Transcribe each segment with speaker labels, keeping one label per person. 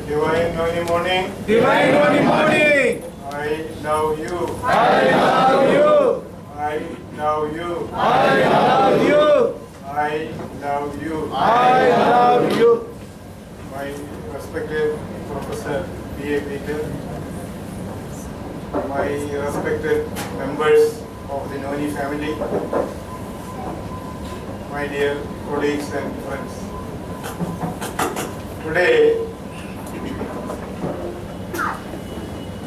Speaker 1: Divine Noni morning.
Speaker 2: Divine Noni morning.
Speaker 1: I love you.
Speaker 2: I love you.
Speaker 1: I love you.
Speaker 2: I love you.
Speaker 1: I love you.
Speaker 2: I love you.
Speaker 1: My respected Professor B.A. Peter, my respected members of the Noni family, my dear colleagues and friends. Today,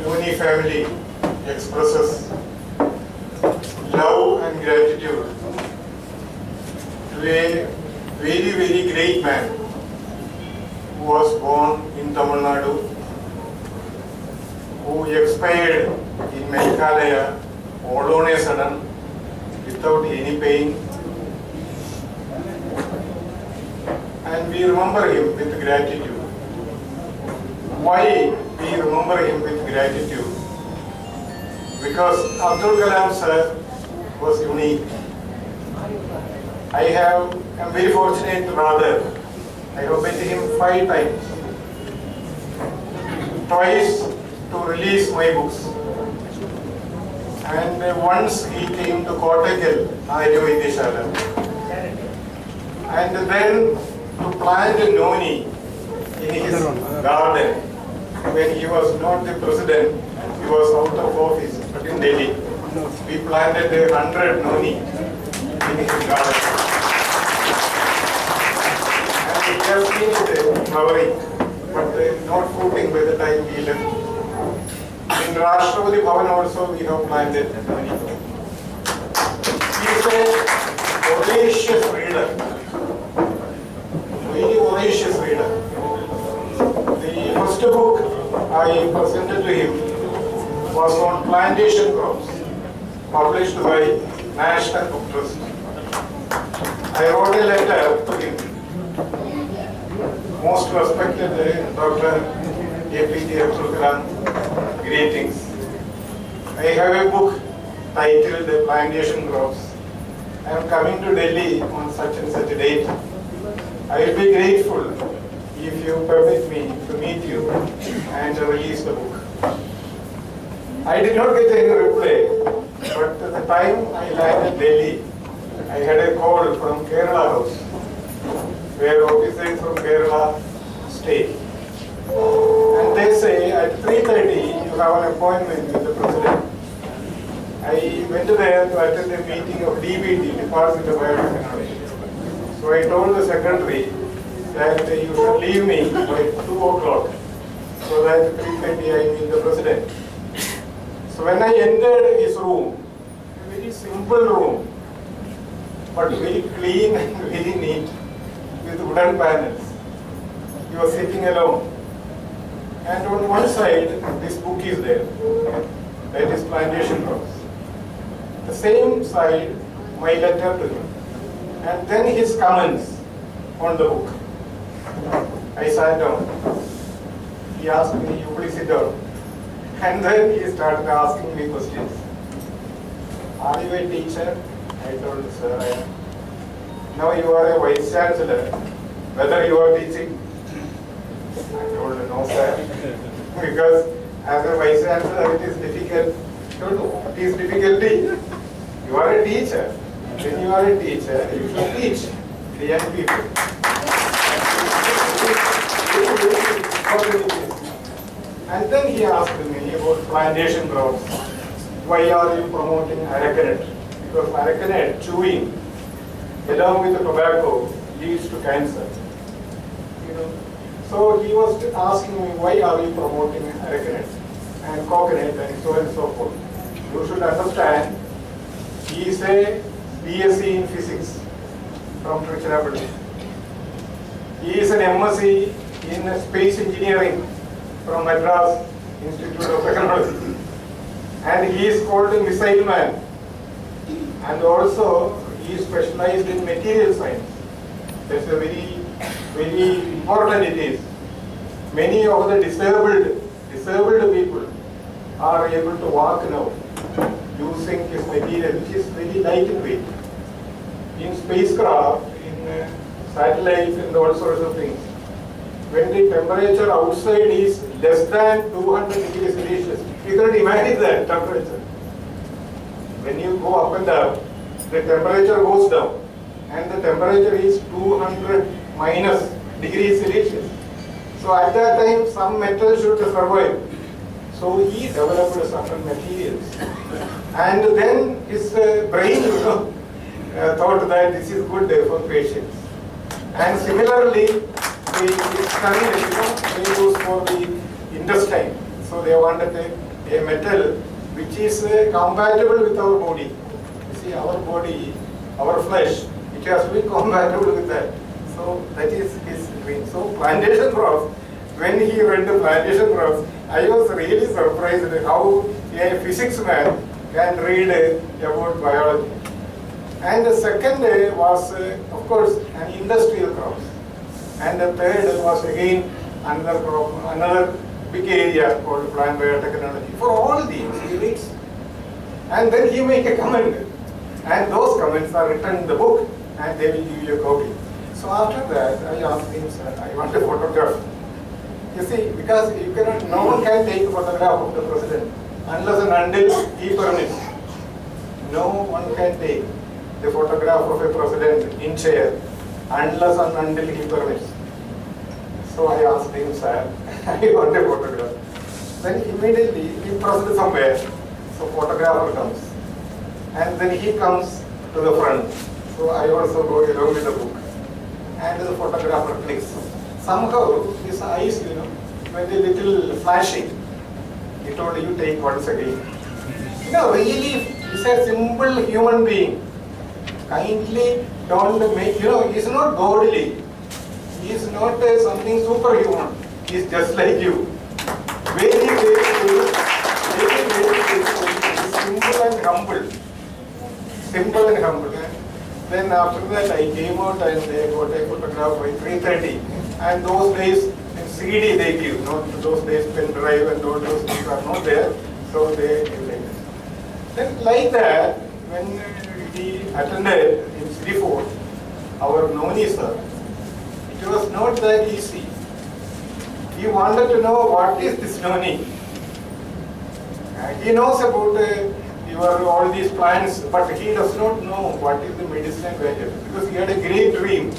Speaker 1: Noni family expresses love and gratitude to a very, very great man who was born in Tamil Nadu, who expired in Meghalaya all on a sudden without any pain. And we remember him with gratitude. Why we remember him with gratitude? Because Abdul Kalam sir was unique. I am very fortunate rather. I have met him 5 times. Twice to release my books. And once he came to Kottakkal, Ayurveda Videshala. And then to plant a Noni in his garden. When he was not the president, he was out of office, but in Delhi. We planted 100 Noni in his garden. And we have seen it flowering, but not fruiting by the time he left. In Rashtrapati Bhavan also we have planted Noni. He is a audacious reader. Very audacious reader. The first book I presented to him was on plantation crops, published by National Book Trust. I wrote a letter to him. Most respected Dr. A.P.J. Abdul Kalam, greetings. I have a book titled The Plantation Crops. I am coming to Delhi on such and such a date. I will be grateful if you permit me to meet you and release the book. I did not get any reply, but at the time I landed Delhi, I had a call from Kerala House, where officers from Kerala stay. And they say at 3:30 you have an appointment with the president. I went there to attend a meeting of DBT, Department of Biotechnology. So I told the secretary that you should leave me by 2 o'clock so that 3:30 I meet the president. So when I entered his room, a very simple room, but very clean and very neat, with wooden panels. He was sitting alone. And on one side, this book is there, that is Plantation Crops. The same side, my letter to him. And then his comments on the book. I sat down. He asked me, you please sit down. And then he started asking me questions. Are you a teacher? I told him, sir, I am. Now you are a vice chancellor. Whether you are teaching? I told him, no, sir. Because as a vice chancellor, it is difficult. I told him, what is difficulty? You are a teacher. When you are a teacher, you should teach the young people. And then he asked me about plantation crops. Why are you promoting aracanut? Because aracanut chewing, along with the tobacco, leads to cancer. So he was asking me, why are you promoting aracanut and coconut and so on and so forth? You should understand, he is a BSc in physics from Tiruchirappalli. He is an MSc in space engineering from Madras Institute of Technology. And he is called a missile man. And also he is specialized in material science. That's a very, very important it is. Many of the disabled people are able to walk now using his material, which is very lightweight. In spacecraft, in satellites and all sorts of things, when the temperature outside is less than 200 degrees Celsius. You cannot imagine that temperature. When you go up and down, the temperature goes down, and the temperature is 200 minus degrees Celsius. So at that time, some metal should survive. So he developed certain materials, and then his brain, thought that this is good for patients. And similarly, the study, they use for the intestine. So they wanted a metal which is compatible with our body. You see, our body, our flesh, it has to be compatible with that. So that is his dream. So plantation crops, when he read the plantation crops, I was really surprised how a physics man can read about biology. And the second was, of course, an industrial crops. And the third was again another crop, another big area called plant biotechnology. For all these, he reads. And then he make a comment. And those comments are written in the book, and they will give you a copy. So after that, I asked him, sir, I want a photograph. You see, because you cannot, no one can take a photograph of the president unless and until he permits. No one can take the photograph of a president in chair unless and until he permits. So I asked him, sir, I want a photograph. Then immediately he pressed somewhere, so photographer comes. And then he comes to the front. So I also go along with the book. And the photographer clicks. Somehow his eyes, went a little flashing. He told, you take once again. Really, he's a simple human being. Kindly don't make, he's not godly. He's not something superhuman. He's just like you. Very, very, simple and humble. Simple and humble. Then after that I came out and they got a photograph by 3:30. And those days in CD they give, not those days pen drive and all those things are not there. So they give like this. Then like that, when he attended in City Fort, our Noni sir, it was not that easy. He wanted to know what is this Noni. He knows about all these plants, but he does not know what is the medicinal value, because he had a great dream.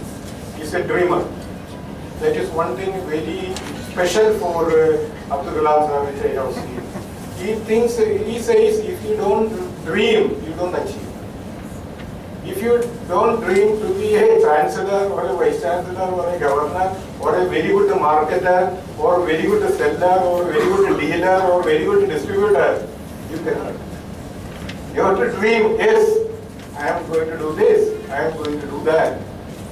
Speaker 1: He's a dreamer. That is one thing very special for Abdul Kalam sir, which I have seen. He says, if you don't dream, you don't achieve. If you don't dream to be a chancellor or a vice chancellor or a governor or a very good marketer or very good seller or very good dealer or very good distributor, you cannot. You have to dream, yes, I am going to do this, I am going to do that.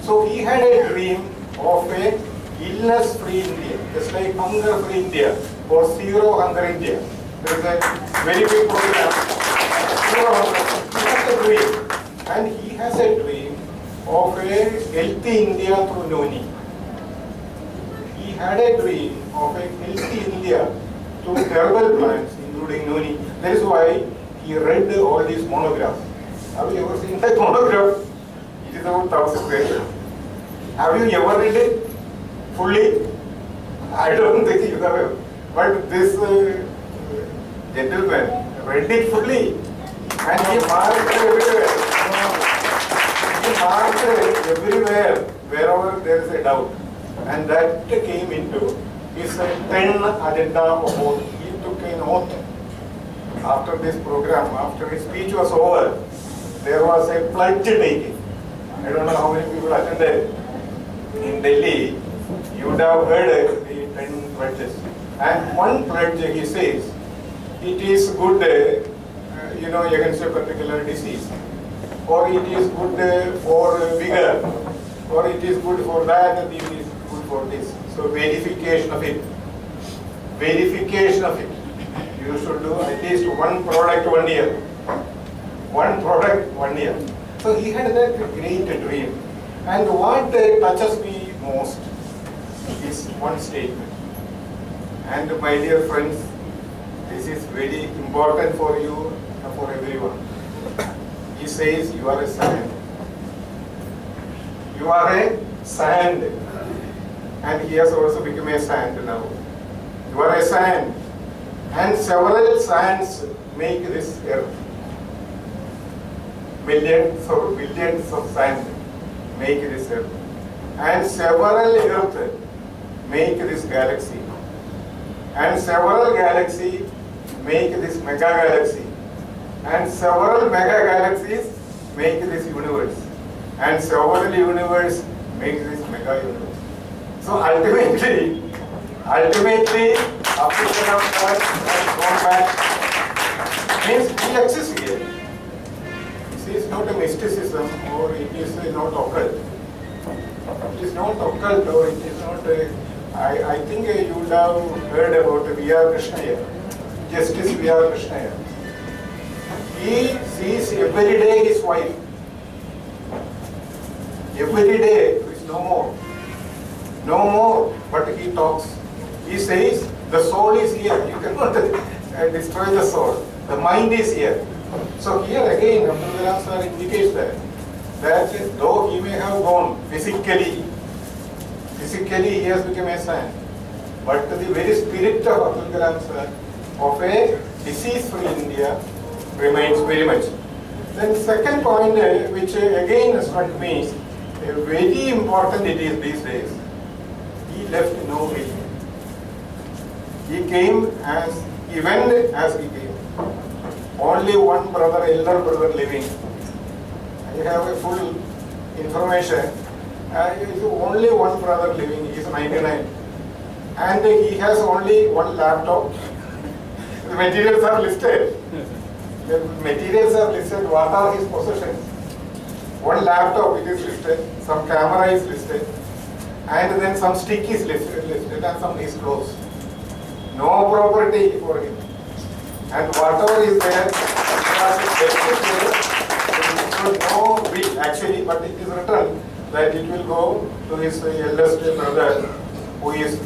Speaker 1: So he had a dream of a illness-free India, just like hunger-free India or zero hunger India. There is a very big program. Zero hunger. He has a dream. And he has a dream of a healthy India through Noni. He had a dream of a healthy India through herbal plants, including Noni. That is why he read all these monographs. Have you ever seen that monograph? It is about 1,000 pages. Have you ever read it fully? I don't think you have. But this gentleman read it fully. And he marked everywhere. He marked everywhere, wherever there is a doubt. And that came into his 10 agenda of oath. He took an oath. After this program, after his speech was over, there was a pledge taking. I don't know how many people attended. In Delhi, you would have heard the 10 pledges. And one pledge, he says, it is good, against a particular disease, or it is good for vigor, or it is good for that, and it is good for this. So verification of it. Verification of it. You should do at least one product 1 year. One product 1 year. So he had that great dream. And what touches me most is one statement. And my dear friends, this is very important for you and for everyone. He says, you are a sand. You are a sand. and he has also become a sand now. You are a sand, and several sands make this earth. Millions or billions of sand make this earth, and several earth make this galaxy, and several galaxy make this mega galaxy, and several mega galaxies make this universe, and several universe make this mega universe. So ultimately, Abdul Kalam sir has gone back, means he exists here. This is not a mysticism, or it is not occult. It is not occult, or it is not a, I think you would have heard about V.R. Krishnaya, Justice V.R. Krishnaya. He sees every day his wife. Every day, there is no more. No more, but he talks. He says, the soul is here. You cannot destroy the soul. The mind is here. So here again, Abdul Kalam sir indicates that though he may have gone physically he has become a saint, but the very spirit of Abdul Kalam sir of a disease-free India remains very much. Then second point, which again struck me, very important it is these days. He left no will. He came as, he went as he came. Only one brother, elder brother living. I have a full information. Only one brother living, he is 99. And he has only one laptop. The materials are listed. The materials are listed, what are his possessions. One laptop it is listed, some camera is listed, and then some stick is listed and some his clothes. No property for him. And whatever is there, no will actually, but it is written that it will go to his eldest brother who is